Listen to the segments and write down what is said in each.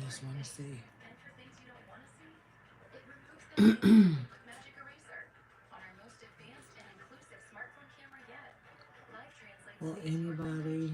just want to see. Well, anybody.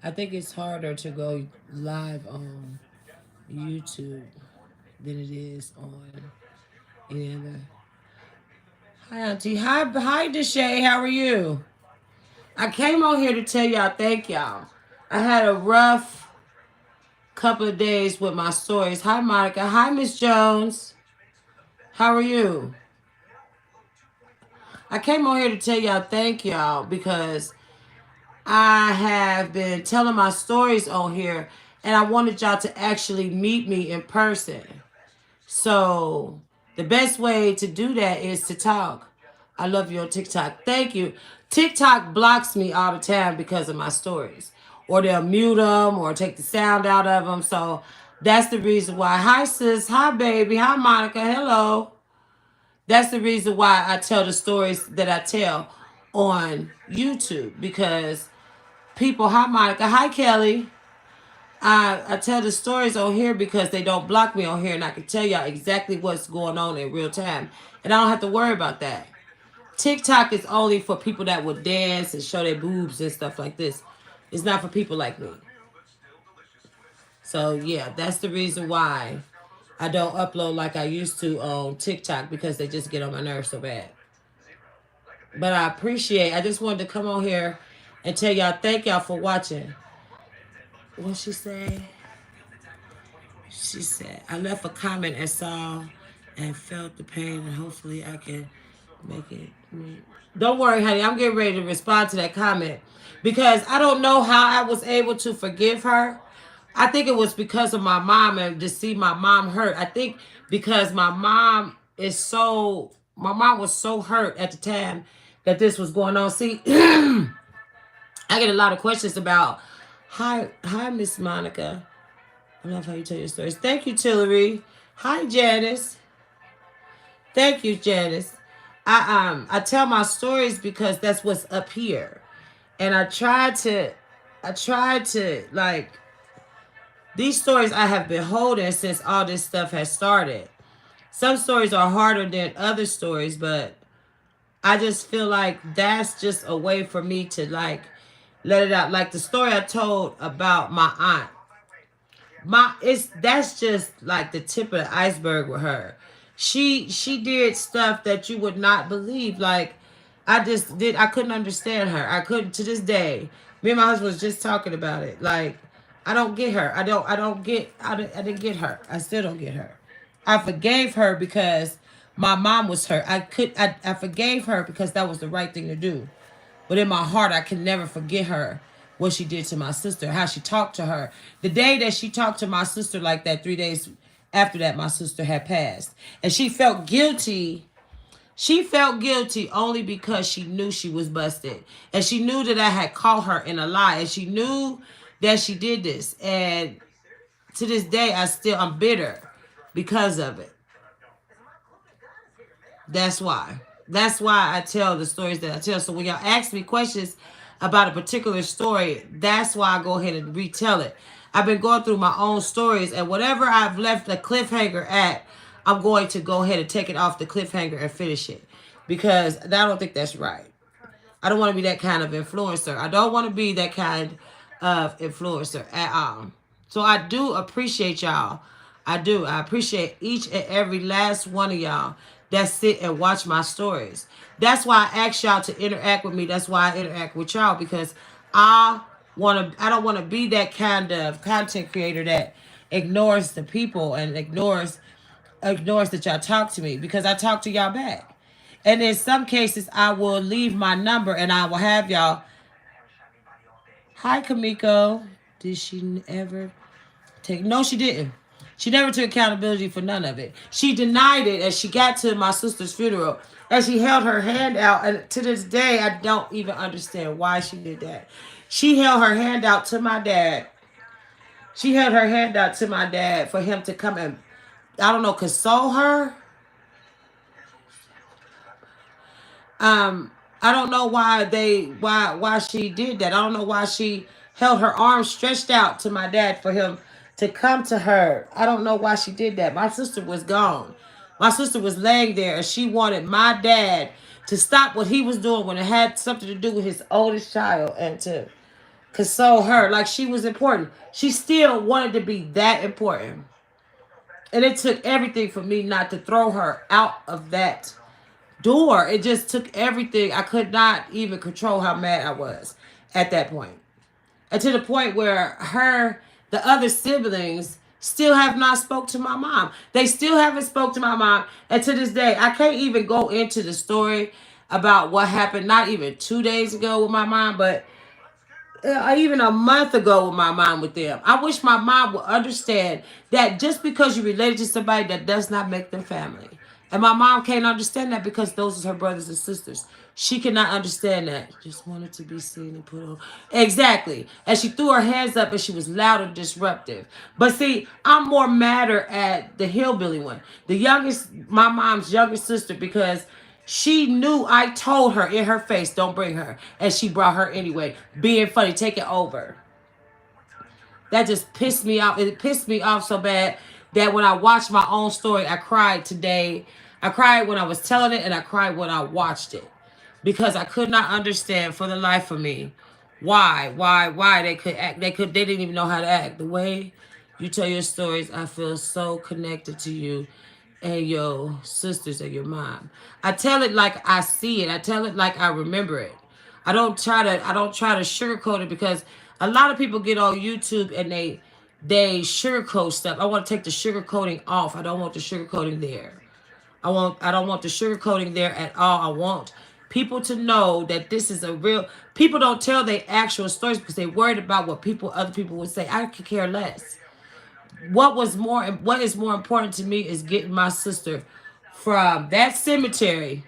I think it's harder to go live on YouTube than it is on any other. Hi, Auntie. Hi, Deshay. How are you? I came on here to tell y'all thank y'all. I had a rough couple of days with my stories. Hi, Monica. Hi, Miss Jones. How are you? I came on here to tell y'all thank y'all because I have been telling my stories on here and I wanted y'all to actually meet me in person. So the best way to do that is to talk. I love you on TikTok. Thank you. TikTok blocks me all the time because of my stories. Or they'll mute them or take the sound out of them. So that's the reason why. Hi, sis. Hi, baby. Hi, Monica. Hello. That's the reason why I tell the stories that I tell on YouTube. Because people, hi, Monica. Hi, Kelly. I tell the stories on here because they don't block me on here and I can tell y'all exactly what's going on in real time. And I don't have to worry about that. TikTok is only for people that would dance and show their boobs and stuff like this. It's not for people like me. So yeah, that's the reason why I don't upload like I used to on TikTok because they just get on my nerves so bad. But I just wanted to come on here and tell y'all thank y'all for watching. What she say? She said, I left a comment and saw and felt the pain and hopefully I can make it. Don't worry, honey. I'm getting ready to respond to that comment because I don't know how I was able to forgive her. I think it was because of my mom and to see my mom hurt. I think because my mom was so hurt at the time that this was going on. See, I get a lot of questions about, hi, Miss Monica. I love how you tell your stories. Thank you, Tillery. Hi, Janice. Thank you, Janice. I tell my stories because that's what's up here. And I try to like these stories I have been holding since all this stuff has started. Some stories are harder than other stories, but I just feel like that's just a way for me to like let it out. Like the story I told about my aunt. That's just like the tip of the iceberg with her. She did stuff that you would not believe. Like I couldn't understand her. I couldn't to this day. Me and my husband was just talking about it. Like I don't get her. I didn't get her. I still don't get her. I forgave her because my mom was hurt. I forgave her because that was the right thing to do. But in my heart, I can never forget her, what she did to my sister, how she talked to her. The day that she talked to my sister like that, 3 days after that, my sister had passed. And she felt guilty. She felt guilty only because she knew she was busted. And she knew that I had caught her in a lie. And she knew that she did this. And to this day, I'm bitter because of it. That's why. That's why I tell the stories that I tell. So when y'all ask me questions about a particular story, that's why I go ahead and retell it. I've been going through my own stories, and whatever I've left the cliffhanger at, I'm going to go ahead and take it off the cliffhanger and finish it. Because I don't think that's right. I don't want to be that kind of influencer. I don't want to be that kind of influencer at all. So I do appreciate y'all. I do. I appreciate each and every last one of y'all that sit and watch my stories. That's why I ask y'all to interact with me. That's why I interact with y'all because I don't want to be that kind of content creator that ignores the people and ignores that y'all talk to me because I talk to y'all back. And in some cases, I will leave my number and I will have y'all. Hi, Kamiko. Did she ever take? No, she didn't. She never took accountability for none of it. She denied it as she got to my sister's funeral. As she held her hand out, and to this day, I don't even understand why she did that. She held her hand out to my dad. She held her hand out to my dad for him to come and, I don't know, console her. I don't know why she did that. I don't know why she held her arms stretched out to my dad for him to come to her. I don't know why she did that. My sister was gone. My sister was laying there and she wanted my dad to stop what he was doing when it had something to do with his oldest child and to console her like she was important. She still wanted to be that important. And it took everything for me not to throw her out of that door. It just took everything. I could not even control how mad I was at that point. And to the point where the other siblings still have not spoke to my mom. They still haven't spoke to my mom. And to this day, I can't even go into the story about what happened not even 2 days ago with my mom, but even a month ago with my mom with them. I wish my mom would understand that just because you're related to somebody, that does not make them family. And my mom can't understand that because those are her brothers and sisters. She cannot understand that. Just wanted to be seen and put on. Exactly. And she threw her hands up and she was loud and disruptive. But see, I'm more madder at the hillbilly one. The youngest, my mom's youngest sister, because she knew I told her in her face, don't bring her. And she brought her anyway. Being funny, take it over. That just pissed me off. It pissed me off so bad that when I watched my own story, I cried today. I cried when I was telling it and I cried when I watched it. Because I could not understand for the life of me why they could act. They didn't even know how to act. The way you tell your stories, I feel so connected to you and your sisters and your mom. I tell it like I see it. I tell it like I remember it. I don't try to sugarcoat it because a lot of people get on YouTube and they sugarcoat stuff. I want to take the sugarcoating off. I don't want the sugarcoating there. I don't want the sugarcoating there at all. I want people to know that this is a real. People don't tell their actual stories because they're worried about what other people would say. I could care less. What is more important to me is getting my sister from that cemetery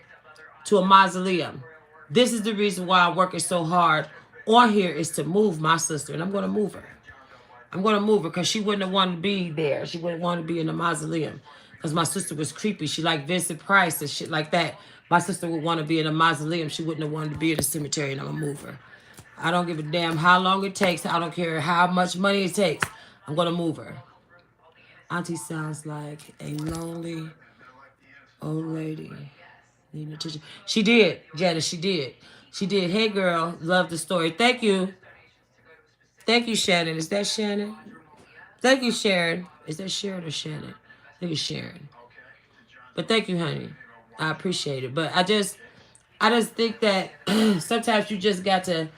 to a mausoleum. This is the reason why I'm working so hard on here, is to move my sister, and I'm going to move her. I'm going to move her because she wouldn't have wanted to be there. She wouldn't want to be in the mausoleum because my sister was creepy. She liked Vincent Price and shit like that. My sister would want to be in a mausoleum. She wouldn't have wanted to be in the cemetery, and I'm going to move her. I don't give a damn how long it takes. I don't care how much money it takes. I'm going to move her. Auntie sounds like a lonely old lady. She did, Janice. She did. She did. Hey, girl. Love the story. Thank you. Thank you, Shannon. Is that Shannon? Thank you, Sharon. Is that Sharon or Shannon? I think it's Sharon. But thank you, honey. I appreciate it. But I just think that sometimes you just got to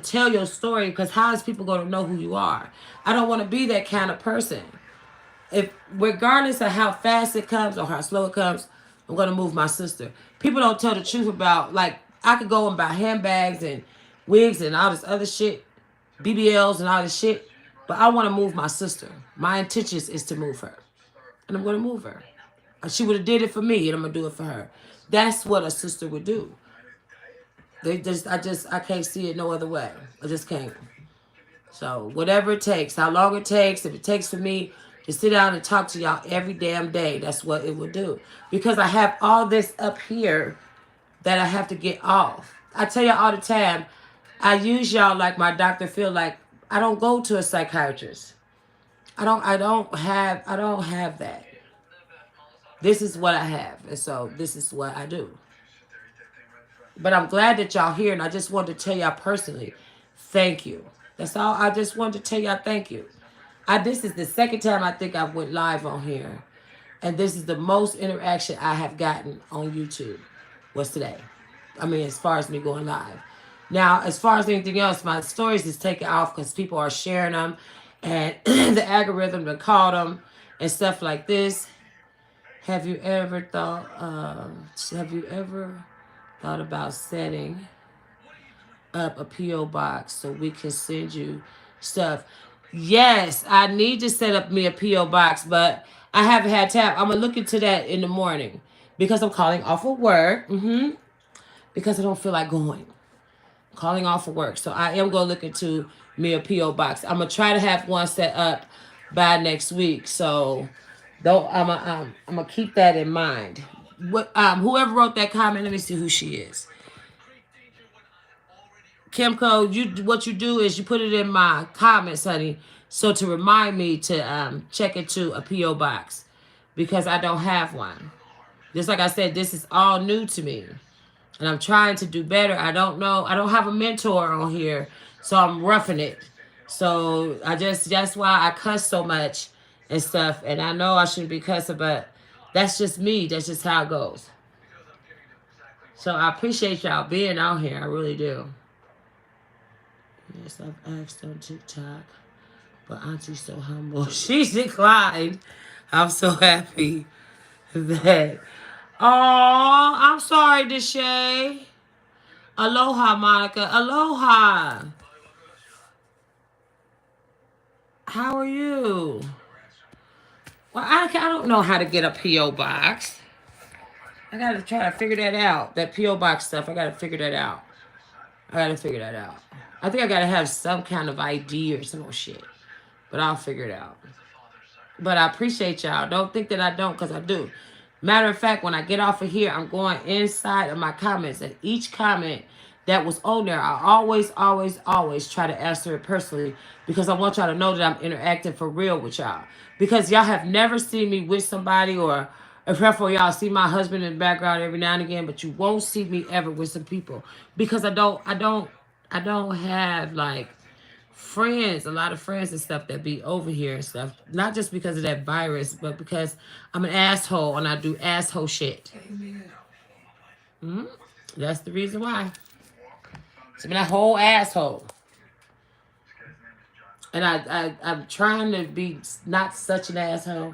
tell your story, because how is people going to know who you are? I don't want to be that kind of person. If regardless of how fast it comes or how slow it comes, I'm going to move my sister. People don't tell the truth about, like, I could go and buy handbags and wigs and all this other shit, BBLs and all this shit, but I want to move my sister. My intentions is to move her, and I'm going to move her. She would have did it for me, and I'm going to do it for her. That's what a sister would do. I can't see it no other way. I just can't. So whatever it takes, how long it takes, if it takes for me to sit down and talk to y'all every damn day, that's what it would do. Because I have all this up here that I have to get off. I tell y'all all the time, I use y'all like my Dr. Phil. Like, I don't go to a psychiatrist. I don't have that. This is what I have. And so this is what I do. But I'm glad that y'all here, and I just wanted to tell y'all personally, thank you. That's all. I just wanted to tell y'all thank you. This is the second time I think I went live on here. And this is the most interaction I have gotten on YouTube was today. I mean, as far as me going live. Now, as far as anything else, my stories is taken off because people are sharing them. And the algorithm that called them and stuff like this. Have you ever thought about setting up a P.O. box so we can send you stuff? Yes, I need to set up me a P.O. box, but I haven't had time. I'm going to look into that in the morning because I'm calling off of work. Because I don't feel like going. Calling off of work. So I am going to look into me a P.O. box. I'm going to try to have one set up by next week. So though I'm gonna keep that in mind. What whoever wrote that comment, let me see who she is. Kimco, you what you do is you put it in my comments, honey, so to remind me to check into a PO box because I don't have one. Just like I said, this is all new to me, and I'm trying to do better. I don't know. I don't have a mentor on here, so I'm roughing it. So that's why I cuss so much and stuff. And I know I shouldn't be cussing, but that's just me. That's just how it goes. So I appreciate y'all being out here. I really do. Yes, I've asked on TikTok, but Auntie's so humble. She declined. I'm so happy that. Oh, I'm sorry, Deshay. Aloha, Monica. Aloha. How are you? Well, I don't know how to get a P.O. box. I got to try to figure that out. That P.O. box stuff, I got to figure that out. I think I got to have some kind of ID or some shit. But I'll figure it out. But I appreciate y'all. Don't think that I don't, because I do. Matter of fact, when I get off of here, I'm going inside of my comments. And each comment that was on there, I always try to answer it personally because I want y'all to know that I'm interacting for real with y'all. Because y'all have never seen me with somebody, or if for y'all see my husband in the background every now and again, but you won't see me ever with some people because I don't have like friends, a lot of friends and stuff that be over here and stuff. Not just because of that virus, but because I'm an asshole and I do asshole shit. That's the reason why. I'm a whole asshole. And I'm trying to be not such an asshole,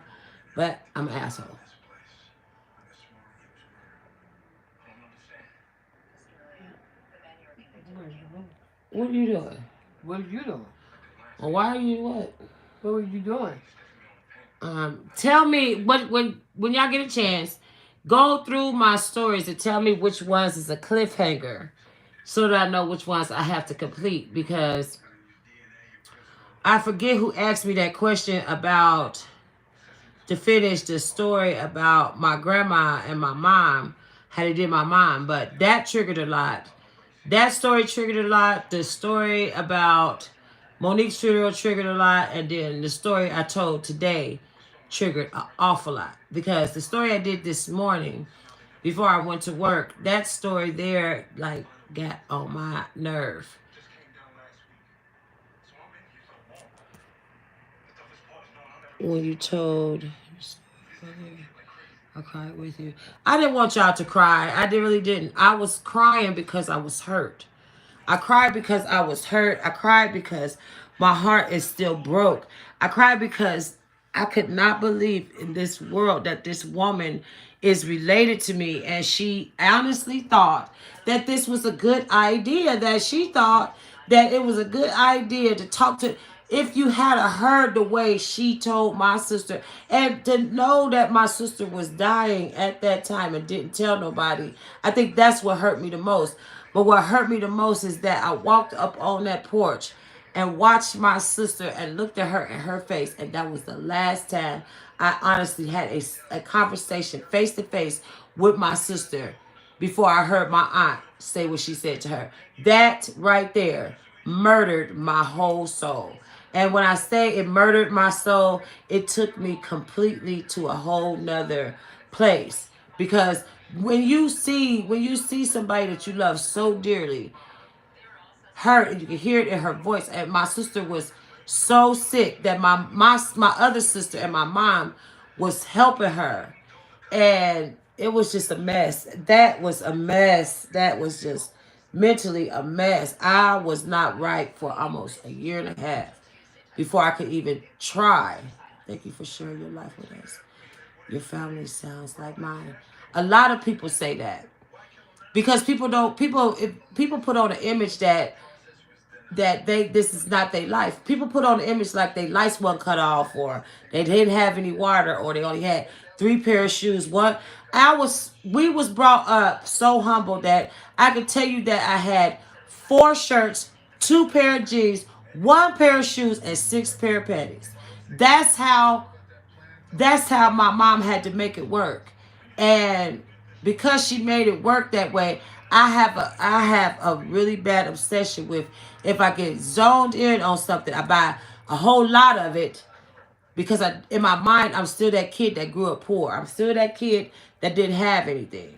but I'm an asshole. What are you doing? What are you doing? Well, why are you what? What were you doing? Tell me when y'all get a chance, go through my stories and tell me which ones is a cliffhanger, so that I know which ones I have to complete, because I forget who asked me that question about to finish the story about my grandma and my mom, how they did my mom, but that triggered a lot. That story triggered a lot. The story about Monique's funeral triggered a lot, and then the story I told today triggered an awful lot, because the story I did this morning before I went to work, that story there like got on my nerve. When you told, I cried with you. I didn't want y'all to cry. I really didn't. I was crying because I was hurt. I cried because I was hurt. I cried because my heart is still broke. I cried because I could not believe in this world that this woman is related to me. And she honestly thought that this was a good idea, that she thought that it was a good idea to talk to. If you had heard the way she told my sister, and to know that my sister was dying at that time and didn't tell nobody, I think that's what hurt me the most. But what hurt me the most is that I walked up on that porch and watched my sister and looked at her in her face. And that was the last time I honestly had a conversation face to face with my sister before I heard my aunt say what she said to her. That right there murdered my whole soul. And when I say it murdered my soul, it took me completely to a whole nother place. Because when you see somebody that you love so dearly hurt, and you can hear it in her voice, and my sister was so sick that my other sister and my mom was helping her, and it was just a mess. That was a mess. That was just mentally a mess. I was not right for almost a year and a half before I could even try. Thank you for sharing your life with us. Your family sounds like mine. A lot of people say that because people put on an image that that this is not their life. People put on the image like their lights weren't cut off, or they didn't have any water, or they only had 3 pair of shoes. We was brought up so humble that I could tell you that I had 4 shirts, 2 pair of jeans, 1 pair of shoes, and 6 pair of panties. That's how my mom had to make it work. And because she made it work that way, I have a really bad obsession with, if I get zoned in on something, I buy a whole lot of it, because in my mind I'm still that kid that grew up poor. I'm still that kid that didn't have anything.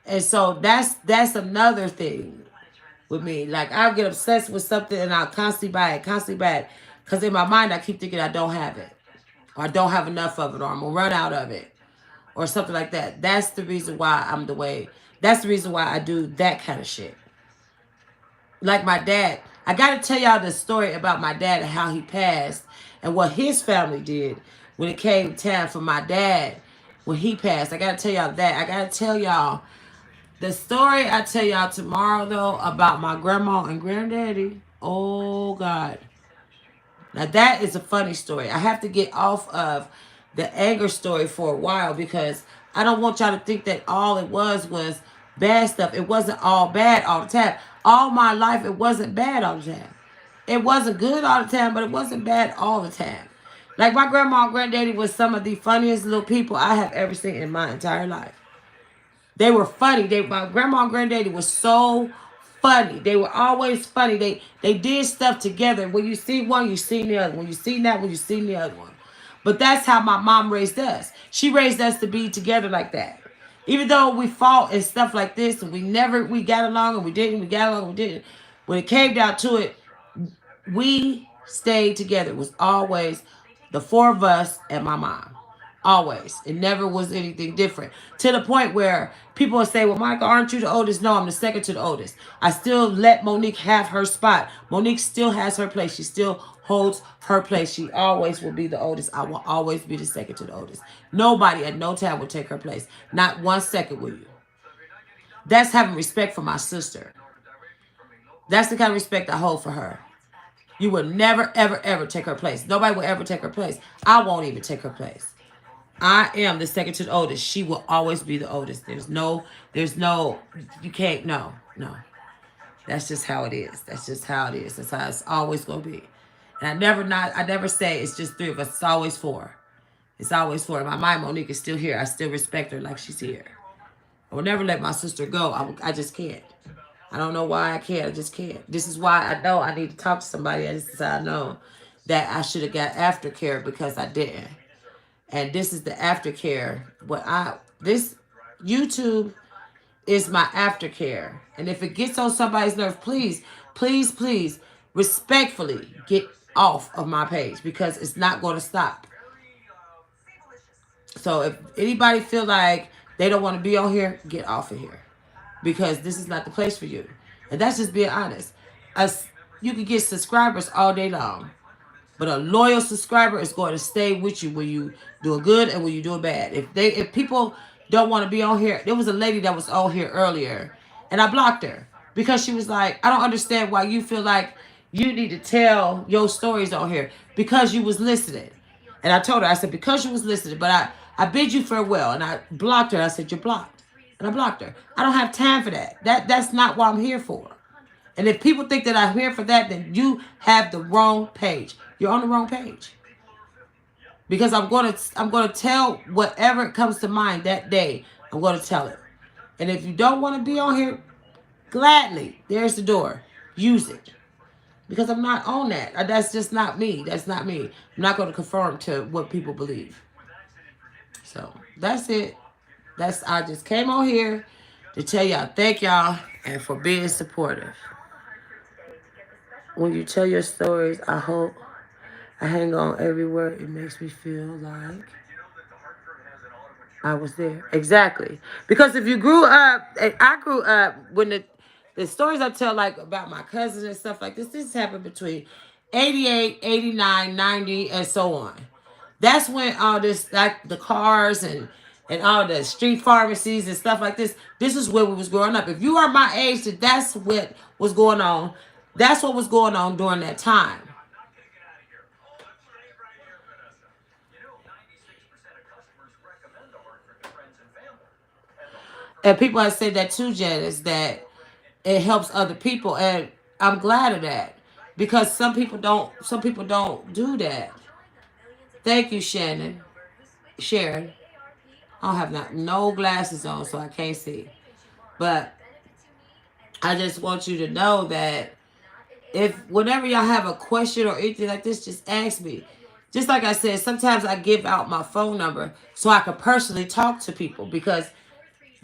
And so that's another thing with me. Like, I'll get obsessed with something and I'll constantly buy it. Because in my mind I keep thinking I don't have it. Or I don't have enough of it, or I'm gonna run out of it. Or something like that. That's the reason why I'm the way. That's the reason why I do that kind of shit. Like my dad. I gotta tell y'all the story about my dad and how he passed and what his family did when it came time for my dad when he passed. I gotta tell y'all that. I gotta tell y'all the story I tell y'all tomorrow, though, about my grandma and granddaddy. Oh, God. Now, that is a funny story. I have to get off of the anger story for a while, because I don't want y'all to think that all it was bad stuff. It wasn't all bad all the time. All my life, it wasn't bad all the time. It wasn't good all the time, but it wasn't bad all the time. Like, my grandma and granddaddy was some of the funniest little people I have ever seen in my entire life. They were funny. My grandma and granddaddy was so funny. They were always funny. They did stuff together. When you see one, you see the other. When you see that one, you see the other one. But that's how my mom raised us. She raised us to be together like that. Even though we fought and stuff like this, and we got along and we got along and we didn't. When it came down to it, we stayed together. It was always the 4 of us and my mom. Always. It never was anything different. To the point where people will say, well, Monica, aren't you the oldest? No, I'm the second to the oldest. I still let Monique have her spot. Monique still has her place. She still holds her place. She always will be the oldest. I will always be the second to the oldest. Nobody at no time will take her place. Not 1 second will you. That's having respect for my sister. That's the kind of respect I hold for her. You will never, ever, ever take her place. Nobody will ever take her place. I won't even take her place. I am the second to the oldest. She will always be the oldest. There's no, you can't, no. That's just how it is. That's just how it is. That's how it's always going to be. And I never say it's just 3 of us. It's always 4. It's always 4. In my mind, Monique is still here. I still respect her like she's here. I will never let my sister go. I just can't. I don't know why I can't. I just can't. This is why I know I need to talk to somebody. This is how I know that I should have got aftercare, because I didn't. And this is the aftercare. This YouTube is my aftercare. And if it gets on somebody's nerve, please, please, please, respectfully get off of my page, because it's not going to stop. So if anybody feel like they don't want to be on here, get off of here, because this is not the place for you. And that's just being honest. You can get subscribers all day long, but a loyal subscriber is going to stay with you when you doing good and when you doing bad. If people don't want to be on here, there was a lady that was on here earlier, and I blocked her because she was like, I don't understand why you feel like you need to tell your stories on here, because you was listening. And I told her, I said, because you was listening, but I bid you farewell. And I blocked her. I said, you're blocked. And I blocked her. I don't have time for that. That's not what I'm here for. And if people think that I'm here for that, then you have the wrong page. You're on the wrong page. Because I'm going to tell whatever comes to mind that day. I'm going to tell it. And if you don't want to be on here, gladly, there's the door. Use it. Because I'm not on that. That's just not me. That's not me. I'm not going to conform to what people believe. So that's it. I just came on here to tell y'all thank y'all and for being supportive. When you tell your stories, I hope I hang on every word. It makes me feel like I was there. Exactly. Because if you grew up, I grew up when the stories I tell, like about my cousins and stuff like this happened between 88, 89, 90, and so on. That's when all this, like the cars and all the street pharmacies and stuff like this is where we was growing up. If you are my age, that's what was going on. That's what was going on during that time. And people have said that too, Janice, that it helps other people, and I'm glad of that because some people don't do that. Thank you, Sharon. I don't have no glasses on, so I can't see. But I just want you to know that if whenever y'all have a question or anything like this, just ask me. Just like I said, sometimes I give out my phone number so I can personally talk to people because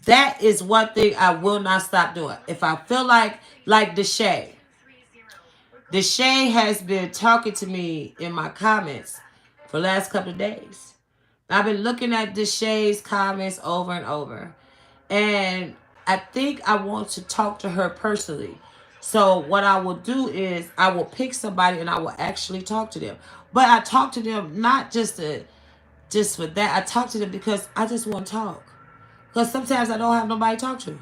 that is one thing I will not stop doing. If I feel like Deshay has been talking to me in my comments for the last couple of days. I've been looking at Deshay's comments over and over. And I think I want to talk to her personally. So what I will do is I will pick somebody and I will actually talk to them. But I talk to them not just for that. I talk to them because I just want to talk. Because sometimes I don't have nobody to talk to.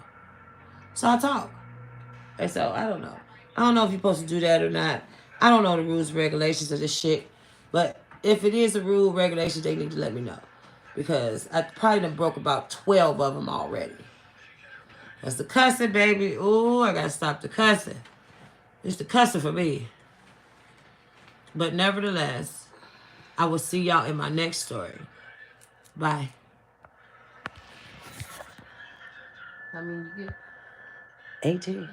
So I talk. And so I don't know. I don't know if you're supposed to do that or not. I don't know the rules and regulations of this shit. But if it is a rule, regulation, they need to let me know. Because I probably done broke about 12 of them already. That's the cussing, baby. Ooh, I gotta stop the cussing. It's the cussing for me. But nevertheless, I will see y'all in my next story. Bye. I mean, you get 18.